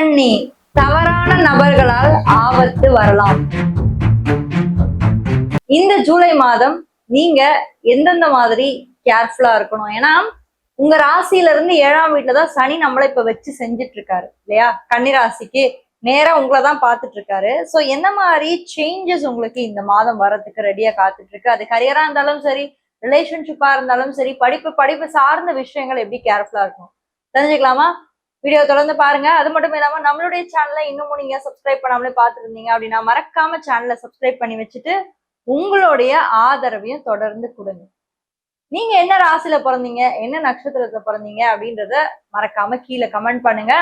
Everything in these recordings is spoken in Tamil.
கன்னி, தவறான நபர்களால் ஆபத்து வரலாம். இந்த ஜூலை மாதம் நீங்க எந்தெந்த மாதிரி கேர்ஃபுல்லா இருக்கணும்? ஏன்னா உங்க ராசியில இருந்து 7ஆம் வீட்டுலதான் சனி நம்மள இப்ப வச்சு செஞ்சுட்டு இருக்காரு இல்லையா? கன்னி ராசிக்கு நேரா உங்களை தான் பார்த்துட்டு இருக்காரு. சோ என்ன மாதிரி சேஞ்சஸ் உங்களுக்கு இந்த மாதம் வரதுக்கு ரெடியா காத்துட்டு இருக்கு? அது கரியரா இருந்தாலும் சரி, ரிலேஷன்ஷிப்பா இருந்தாலும் சரி, படிப்பு சார்ந்த விஷயங்கள் எப்படி கேர்ஃபுல்லா இருக்கும் தெரிஞ்சுக்கலாமா? வீடியோ தொடர்ந்து பாருங்க. அது மட்டும் இல்லாம நம்மளுடைய சேனலை இன்னமும் நீங்க சப்ஸ்கிரைப் பண்ணாமலே பார்த்துட்டு இருந்தீங்க அப்படின்னா மறக்காம சேனலை சப்ஸ்கிரைப் பண்ணி வச்சுட்டு உங்களுடைய ஆதரவையும் தொடர்ந்து கொடுங்க. நீங்க என்ன ராசியில பிறந்தீங்க, என்ன நட்சத்திரத்துல பிறந்தீங்க அப்படின்றத மறக்காம கீழே கமெண்ட் பண்ணுங்க.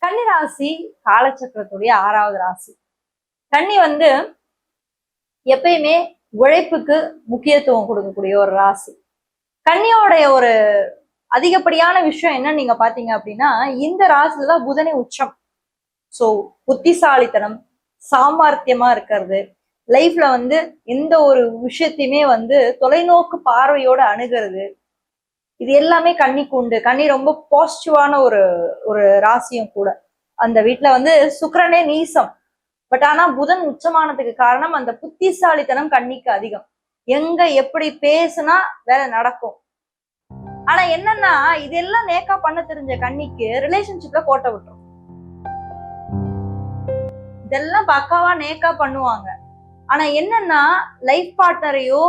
கன்னி ராசி காலச்சக்கரத்துடைய 6வது ராசி. கன்னி எப்பயுமே உழைப்புக்கு முக்கியத்துவம் கொடுக்கக்கூடிய ஒரு ராசி. கன்னியோடைய ஒரு அதிகப்படியான விஷயம் என்ன நீங்க பாத்தீங்க அப்படின்னா, இந்த ராசில தான் புதனே உச்சம். சோ புத்திசாலித்தனம், சாமர்த்தியமா இருக்கிறது, லைஃப்ல எந்த ஒரு விஷயத்தையுமே தொலைநோக்கு பார்வையோட அணுகிறது, இது எல்லாமே கன்னிக்கு உண்டு. கன்னி ரொம்ப பாசிட்டிவான ஒரு ஒரு ராசியும் கூட. அந்த வீட்டுல சுக்கிரனே நீசம். பட் ஆனா புதன் உச்சமானதுக்கு காரணம் அந்த புத்திசாலித்தனம் கன்னிக்கு அதிகம். எங்க எப்படி பேசுனா வேலை நடக்கும். ஆனா என்னன்னா இதெல்லாம் நேக்கா பண்ண தெரிஞ்ச கன்னிக்கு ரிலேஷன்ஷிப்ல கோட்டை விட்டுரும். இதெல்லாம் பக்காவா நேக்கா பண்ணுவாங்க. ஆனா என்னன்னா லைஃப் பார்ட்னரையோ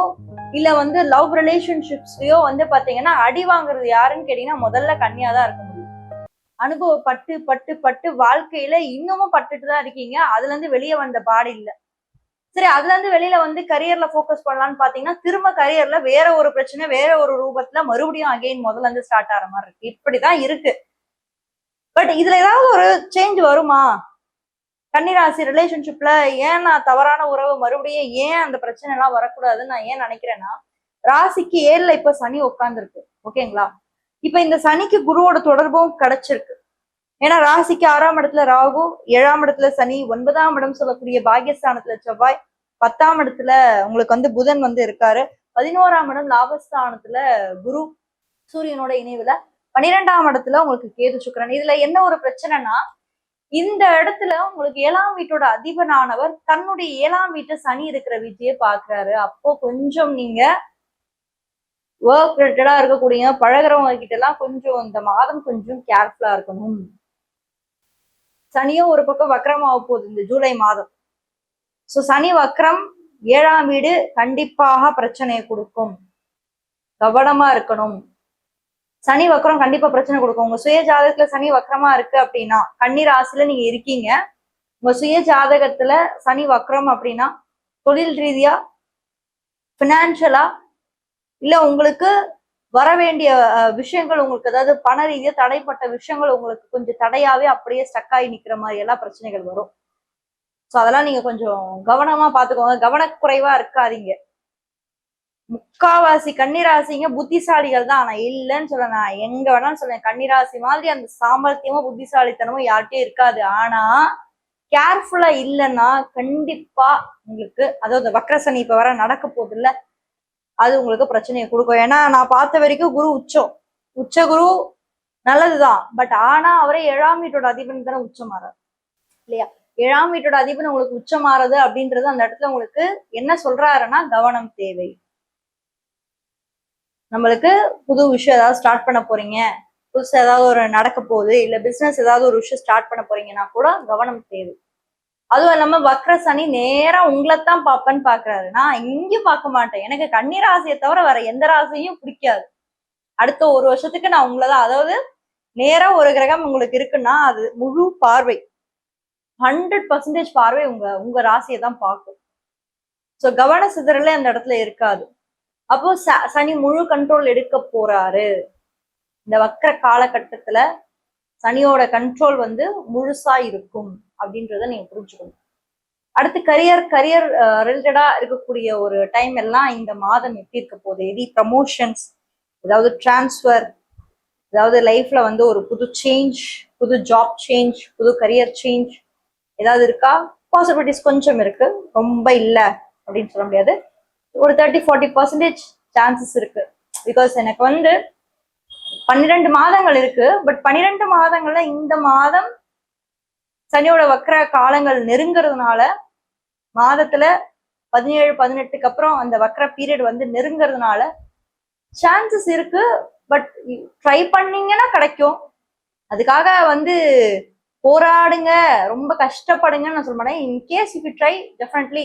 இல்ல லவ் ரிலேஷன்ஷிப்ஸ்லயோ பாத்தீங்கன்னா அடி வாங்குறது யாருன்னு கேட்டீங்கன்னா முதல்ல கன்னியா தான் இருக்க முடியும். அனுபவப்பட்டு பட்டு பட்டு வாழ்க்கையில இன்னமும் பட்டுட்டு தான் இருக்கீங்க. அதுல இருந்து வெளியே வந்த பாடு இல்ல. சரி, அதுல இருந்து வெளியில கரியர்ல போக்கஸ் பண்ணலாம்னு பாத்தீங்கன்னா திரும்ப கரியர்ல வேற ஒரு பிரச்சனை, வேற ஒரு ரூபத்துல மறுபடியும் அகைன் முதல்ல இருந்து ஸ்டார்ட் ஆகிற மாதிரி இருக்கு. இப்படிதான் இருக்கு. பட் இதுல ஏதாவது ஒரு சேஞ்ச் வருமா? கன்னிராசி ரிலேஷன்ஷிப்ல ஏன் நான் தவறான உறவு மறுபடியும் ஏன் அந்த பிரச்சனை எல்லாம் வரக்கூடாதுன்னு நான் ஏன் நினைக்கிறேன்னா, ராசிக்கு 7ல இப்ப சனி உட்கார்ந்துருக்கு. ஓகேங்களா? இப்ப இந்த சனிக்கு குருவோட தொடர்பும் கிடைச்சிருக்கு. ஏன்னா ராசிக்கு 6ஆம் இடத்துல ராகு, 7ஆம் இடத்துல சனி, 9ஆம் இடம் சொல்லக்கூடிய பாகியஸ்தானத்துல செவ்வாய், 10ஆம் இடத்துல உங்களுக்கு புதன் இருக்காரு, 11ஆம் இடம் லாபஸ்தானத்துல குரு சூரியனோட இணைவுல, 12ஆம் இடத்துல உங்களுக்கு கேது சுக்கிரன். இதுல என்ன ஒரு பிரச்சனைனா, இந்த இடத்துல உங்களுக்கு 7ஆம் வீட்டோட அதிபனானவர் தன்னுடைய 7ஆம் வீட்டை சனி இருக்கிற வீட்டையே பாக்குறாரு. அப்போ கொஞ்சம் நீங்க ஒர்க் ரிலேட்டடா இருக்கக்கூடிய பழகிறவங்க கிட்ட எல்லாம் கொஞ்சம் இந்த மாதம் கொஞ்சம் கேர்ஃபுல்லா இருக்கணும். சனியும் ஒரு பக்கம் வக்ரமாக போகுது இந்த ஜூலை மாதம். சோ சனி வக்ரம் 7ஆம் வீடு கண்டிப்பாக பிரச்சனையை கொடுக்கும். கவனமா இருக்கணும். சனி வக்ரம் கண்டிப்பா பிரச்சனை கொடுக்கும். உங்க சுய ஜாதகத்துல சனி வக்ரமா இருக்கு அப்படின்னா, கன்னி ராசியில நீங்க இருக்கீங்க, உங்க சுய ஜாதகத்துல சனி வக்ரம் அப்படின்னா தொழில் ரீதியா, பினான்சியலா, இல்ல உங்களுக்கு வர வேண்டிய விஷயங்கள், உங்களுக்கு அதாவது பண ரீதியா தடைப்பட்ட விஷயங்கள் உங்களுக்கு கொஞ்சம் தடையாவே அப்படியே ஸ்டக் ஆகி நிக்கிற மாதிரி எல்லாம் பிரச்சனைகள் வரும். சோ அதெல்லாம் நீங்க கொஞ்சம் கவனமா பாத்துக்கோங்க. கவனக்குறைவா இருக்காதீங்க. முக்காவாசி கன்னிராசிங்க புத்திசாலிகள் தான். ஆனா இல்லைன்னு சொல்ல, நான் எங்க வேணாலும் சொல்றேன், கன்னிராசி மாதிரி அந்த சாமர்த்தியமும் புத்திசாலித்தனமும் யார்கிட்டயும் இருக்காது. ஆனா கேர்ஃபுல்லா இல்லைன்னா கண்டிப்பா உங்களுக்கு, அதாவது வக்ரசனி இப்ப வர நடக்க போகுது இல்ல, அது உங்களுக்கு பிரச்சனையை கொடுக்கும். ஏன்னா நான் பார்த்த வரைக்கும் குரு உச்ச குரு நல்லதுதான். பட் ஆனா அவரே 7ஆம் வீட்டோட அதிபன் தானே உச்சமாறாரு இல்லையா? 7ஆம் வீட்டோட அதிபன் உங்களுக்கு உச்சமாறது அப்படின்றது அந்த இடத்துல உங்களுக்கு என்ன சொல்றாருன்னா, கவனம் தேவை. நம்மளுக்கு புது விஷயம் ஏதாவது ஸ்டார்ட் பண்ண போறீங்க, புதுசா ஏதாவது ஒரு நடக்க போகுது, இல்ல பிசினஸ் ஏதாவது ஒரு விஷயம் ஸ்டார்ட் பண்ண போறீங்கன்னா கூட கவனம் தேவை. அதுவும் இல்லாம வக்ர சனி நேரா உங்களைத்தான் பாப்பேன்னு பாக்குறாரு. நான் இங்கேயும் பார்க்க மாட்டேன். எனக்கு கன்னி ராசியை தவிர வேற எந்த ராசியும் பிடிக்காது. அடுத்த ஒரு வருஷத்துக்கு நான் உங்களதான், அதாவது நேரா ஒரு கிரகம் உங்களுக்கு இருக்குன்னா அது முழு பார்வை, 100% பார்வை உங்க ராசியை தான் பார்க்கும். சோ கவன சிதறலே அந்த இடத்துல இருக்காது. அப்போ சனி முழு கண்ட்ரோல் எடுக்க போறாரு. இந்த வக்ர காலகட்டத்துல சனியோட கண்ட்ரோல் முழுசா இருக்கும் அப்படின்றத நீங்க புரிஞ்சுக்கணும். அடுத்து கரியர் ரிலேட்டடா இருக்கக்கூடிய ஒரு டைம் எல்லாம் இந்த மாதம் எப்படி இருக்க போகுது? எதி ப்ரமோஷன்ஸ், ஏதாவது டிரான்ஸ்ஃபர், ஏதாவது லைஃப்ல ஒரு புது சேஞ்ச், புது ஜாப் சேஞ்ச், புது கரியர் சேஞ்ச் ஏதாவது இருக்கா? பாசிபிலிட்டிஸ் கொஞ்சம் இருக்கு, ரொம்ப இல்லை அப்படின்னு சொல்ல முடியாது. ஒரு 30-40% சான்சஸ் இருக்கு. பிகாஸ் எனக்கு வந்து 12 மாதங்கள் இருக்கு. பட் 12 மாதங்கள்ல இந்த மாதம் சனியோட வக்ர காலங்கள் நெருங்கிறதுனால மாதத்துல 17-18க்கு அப்புறம் அந்த வக்ர பீரியட் வந்து நெருங்கிறதுனால சான்சஸ் இருக்கு. பட் ட்ரை பண்ணீங்கன்னா கிடைக்கும். அதுக்காக வந்து போராடுங்க, ரொம்ப கஷ்டப்படுங்கன்னு நான் சொல்ல மாட்டேன். In case if you try, definitely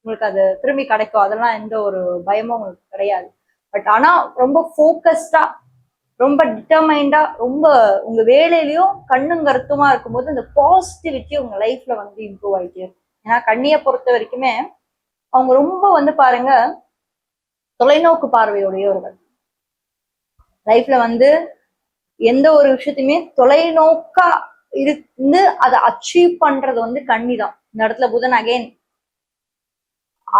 உங்களுக்கு அது திரும்பி கிடைக்கும். அதெல்லாம் எந்த ஒரு பயமும் உங்களுக்கு கிடையாது. பட் ஆனா ரொம்ப ஃபோக்கஸ்டா, ரொம்ப டிட்டர்மைண்டா, ரொம்ப உங்க வேலையிலயும் கண்ணும் கருத்துமா இருக்கும்போது இந்த பாசிட்டிவிட்டி உங்க லைஃப்ல வந்து இம்ப்ரூவ் ஆயிட்டே இருக்கும். ஏன்னா கண்ணியை பொறுத்த வரைக்குமே அவங்க ரொம்ப வந்து பாருங்க தொலைநோக்கு பார்வையுடையவர்கள். லைஃப்ல வந்து எந்த ஒரு விஷயத்தையுமே தொலைநோக்கா இருந்து அதை அச்சீவ் பண்றது வந்து கன்னி தான். இந்த இடத்துல புதன் அகைன்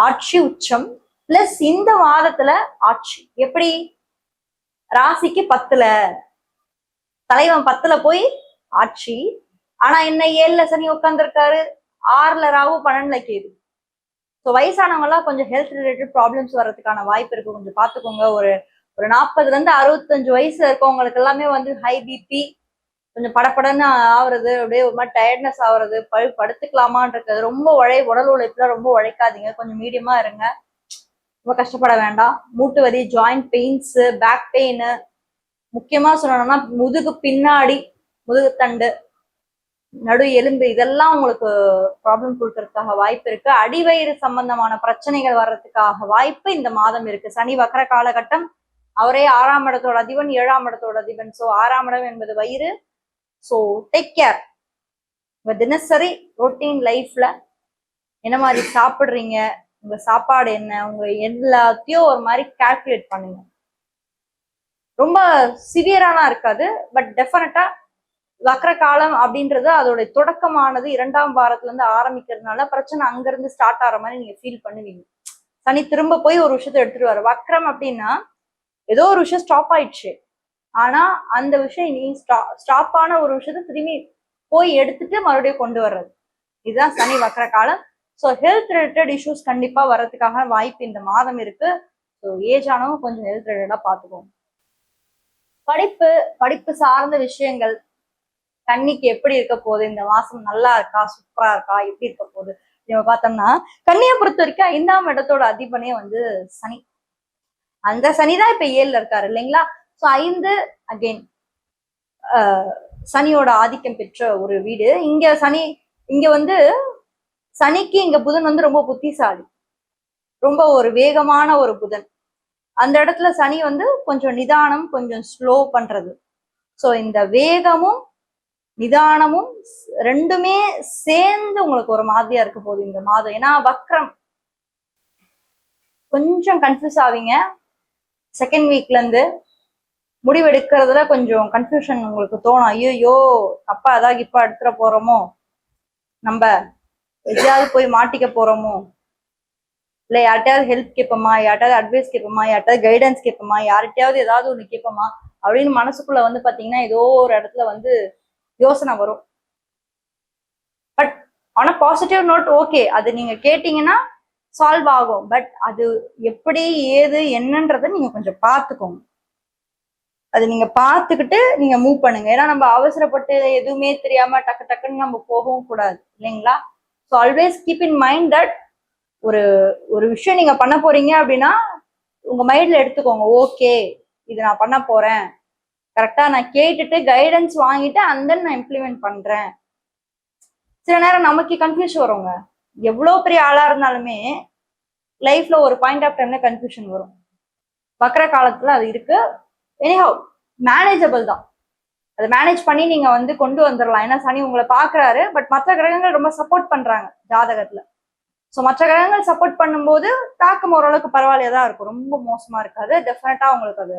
ஆட்சி உச்சம் பிளஸ் இந்த மாதத்துல ஆட்சி. எப்படி? ராசிக்கு 10ல தலைவன் 10ல போய் ஆட்சி. ஆனா என்ன 7ல சனி உட்காந்துருக்காரு, 6ல ராகு, 12ல கேது. ஸோ வயசானவங்க எல்லாம் கொஞ்சம் ஹெல்த் ரிலேட்டட் ப்ராப்ளம்ஸ் வர்றதுக்கான வாய்ப்பு இருக்கு. கொஞ்சம் பார்த்துக்கோங்க. ஒரு 40ல இருந்து 65 வயசு இருக்கவங்களுக்கு எல்லாமே வந்து ஹை பிபி, கொஞ்சம் படப்படன்னு ஆகுறது, அப்படியே ஒரு மாதிரி டயர்ட்னஸ் ஆகுறது, படுத்துக்கலாமான்றது, ரொம்ப உடல் உழைப்புல ரொம்ப உழைக்காதீங்க, கொஞ்சம் மீடியமா இருங்க, ரொம்ப கஷ்டப்பட வேண்டாம். மூட்டு வலி, ஜாயிண்ட் பெயின்ஸ், பேக் பெயின், முக்கியமா சொல்லணும்னா முதுகு பின்னாடி, முதுகுத்தண்டு, நடு எலும்பு, இதெல்லாம் உங்களுக்கு ப்ராப்ளம் கொடுக்கறதுக்காக வாய்ப்பு இருக்கு. அடிவயிறு சம்பந்தமான பிரச்சனைகள் வர்றதுக்காக வாய்ப்பு இந்த மாதம் இருக்கு. சனி வக்கர காலகட்டம். அவரே 6ஆம் இடத்தோட அதிபன், 7ஆம் இடத்தோட அதிபன். ஸோ 6ஆம் இடம் என்பது வயிறு. So take care. உங்க தினசரி ரொட்டீன் லைஃப்ல என்ன மாதிரி சாப்பிடுறீங்க, உங்க சாப்பாடு என்ன, உங்க எல்லாத்தையும் ஒரு மாதிரி கால்குலேட் பண்ணுங்க. ரொம்ப சிவியராலாம் இருக்காது. பட் டெஃபினட்டா வக்ர காலம் அப்படின்றது அதோட தொடக்கமானது 2ஆம் வாரத்துல இருந்து ஆரம்பிக்கிறதுனால பிரச்சனை அங்கிருந்து ஸ்டார்ட் ஆகிற மாதிரி நீங்க ஃபீல் பண்ணுவீங்க. சனி திரும்ப போய் ஒரு விஷயத்த எடுத்துட்டு வர. வக்ரம் அப்படின்னா ஏதோ ஒரு விஷயம் ஸ்டாப் ஆயிடுச்சு, ஆனா அந்த விஷயம் நீ ஸ்டாப் ஆன ஒரு விஷயத்த திரும்பி போய் எடுத்துட்டு மறுபடியும் கொண்டு வர்றது, இதுதான் சனி வக்ர காலம். ஸோ ஹெல்த் ரிலேட்டட் இஷ்யூஸ் கண்டிப்பா வர்றதுக்காக வாய்ப்பு இந்த மாதம் இருக்கு. ஸோ ஏஜ் ஆனவங்க கொஞ்சம் ஹெல்த் ரிலேட்டடா பார்த்துக்கோங்க. படிப்பு சார்ந்த விஷயங்கள் கன்னிக்கு எப்படி இருக்க போகுது, இந்த மாசம் நல்லா இருக்கா, சூப்பரா இருக்கா, எப்படி இருக்க போகுது நம்ம பார்த்தோம்னா, கன்னியை பொறுத்த வரைக்கும் 5ஆம் இடத்தோட அதிபனே வந்து சனி. அந்த சனிதான் இப்ப 7ல இருக்காரு இல்லைங்களா? ஸோ 5 அகெயின் சனியோட ஆதிக்கம் பெற்ற ஒரு வீடு. இங்க வந்து சனிக்கு இங்க புதன் வந்து ரொம்ப புத்திசாலி, ரொம்ப ஒரு வேகமான ஒரு புதன். அந்த இடத்துல சனி வந்து கொஞ்சம் நிதானம், கொஞ்சம் ஸ்லோ பண்றது. ஸோ இந்த வேகமும் நிதானமும் ரெண்டுமே சேர்ந்து உங்களுக்கு ஒரு மாதிரியா இருக்க போகுது இந்த மாதம். ஏன்னா வக்ரம், கொஞ்சம் கன்ஃபியூஸ் ஆவீங்க. செகண்ட் வீக்ல இருந்து முடிவெடுக்கிறதுல கொஞ்சம் கன்ஃபியூஷன் உங்களுக்கு தோணும். ஐயோ அப்பா ஏதாவது இப்ப எடுத்துட போறோமோ, நம்ம எதையாவது போய் மாட்டிக்க போறோமோ, இல்ல யார்கிட்டயாவது ஹெல்ப் கேட்போமா, யார்கிட்டயாவது அட்வைஸ் கேட்போமா, யார்கிட்டயாவது கைடன்ஸ் கேட்போமா, யார்கிட்டயாவது ஏதாவது ஒண்ணு கேட்போமா அப்படின்னு மனசுக்குள்ள வந்து பாத்தீங்கன்னா ஏதோ ஒரு இடத்துல வந்து யோசனை வரும். பட் ஆனா பாசிட்டிவ் நோட், ஓகே அது நீங்க கேட்டீங்கன்னா சால்வ் ஆகும். பட் அது எப்படி ஏது என்னன்றதை நீங்க கொஞ்சம் பார்த்துக்கோங்க. அது நீங்க பார்த்துக்கிட்டு நீங்க மூவ் பண்ணுங்க. ஏன்னா நம்ம அவசரப்பட்டு எதுவுமே தெரியாம டக்கு டக்குன்னு நம்ம போகவும் கூடாது இல்லைங்களா? So always keep in mind that ஒரு ஒரு விஷயம் நீங்க பண்ண போறீங்க அப்படின்னா உங்க மைண்ட்ல எடுத்துக்கோங்க, ஓகே இது நான் பண்ண போறேன், கரெக்டா நான் கேட்டுட்டு கைடன்ஸ் வாங்கிட்டு அண்ட் தென் நான் இம்ப்ளிமெண்ட் பண்றேன். சில நேரம் நமக்கு கன்ஃபியூஷன் வருங்க. எவ்வளவு பெரிய ஆளா இருந்தாலுமே லைஃப்ல ஒரு பாயிண்ட் ஆஃப் டைம்ல கன்ஃபியூஷன் வரும். வக்ர காலத்துல அது இருக்கு. எனிஹவ் மேனேஜபிள் தான். அதை மேனேஜ் பண்ணி நீங்க வந்து கொண்டு வந்துடலாம். ஏன்னா சனி உங்களை பாக்குறாரு. பட் மற்ற கிரகங்கள் ரொம்ப சப்போர்ட் பண்றாங்க ஜாதகத்துல. ஸோ மற்ற கிரகங்கள் சப்போர்ட் பண்ணும்போது தாக்கம் ஓரளவுக்கு பரவாயில்லையா தான் இருக்கும், ரொம்ப மோசமா இருக்காது. டெஃபினட்டா உங்களுக்கு அது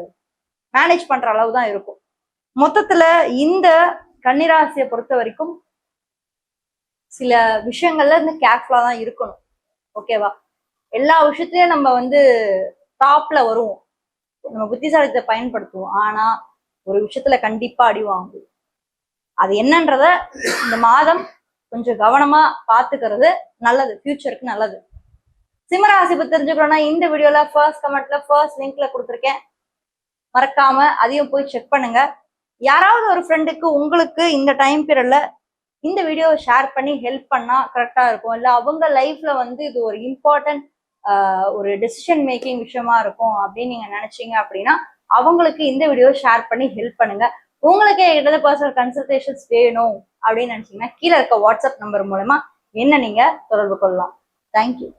மேனேஜ் பண்ற அளவு தான் இருக்கும். மொத்தத்துல இந்த கன்னிராசியை பொறுத்த வரைக்கும் சில விஷயங்கள்ல இருந்து கேர்ஃபுல்லா தான் இருக்கணும். ஓகேவா? எல்லா விஷயத்திலயும் நம்ம வந்து டாப்ல வருவோம், நம்ம புத்திசாலித்தை பயன்படுத்துவோம். ஆனா ஒரு விஷயத்துல கண்டிப்பா அடி வாங்குவோம். அது என்னன்றத இந்த மாதம் கொஞ்சம் கவனமா பாத்துக்கிறது நல்லது, ஃபியூச்சருக்கு நல்லது. சிம்மராசி பத்தி தெரிஞ்சுக்கணும்னா இந்த வீடியோல ஃபர்ஸ்ட் கமெண்ட்ல ஃபர்ஸ்ட் லிங்க்ல கொடுத்துருக்கேன், மறக்காம அதையும் போய் செக் பண்ணுங்க. யாராவது ஒரு ஃப்ரெண்டுக்கு உங்களுக்கு இந்த டைம் பீரியட்ல இந்த வீடியோவை ஷேர் பண்ணி ஹெல்ப் பண்ணா கரெக்டா இருக்கும். இல்ல அவங்க லைஃப்ல வந்து இது ஒரு இம்பார்ட்டன்ட் ஒரு டெசிஷன் மேக்கிங் விஷயமா இருக்கும் அப்படின்னு நீங்க நினைச்சீங்க அப்படின்னா அவங்களுக்கு இந்த வீடியோ ஷேர் பண்ணி ஹெல்ப் பண்ணுங்க. உங்களுக்கு எங்கிட்ட பர்சனல் கன்சல்டேஷன்ஸ் வேணும் அப்படின்னு நினைச்சீங்கன்னா கீழே இருக்க வாட்ஸ்அப் நம்பர் மூலமா என்ன நீங்க தொடர்பு கொள்ளலாம். தேங்க்யூ.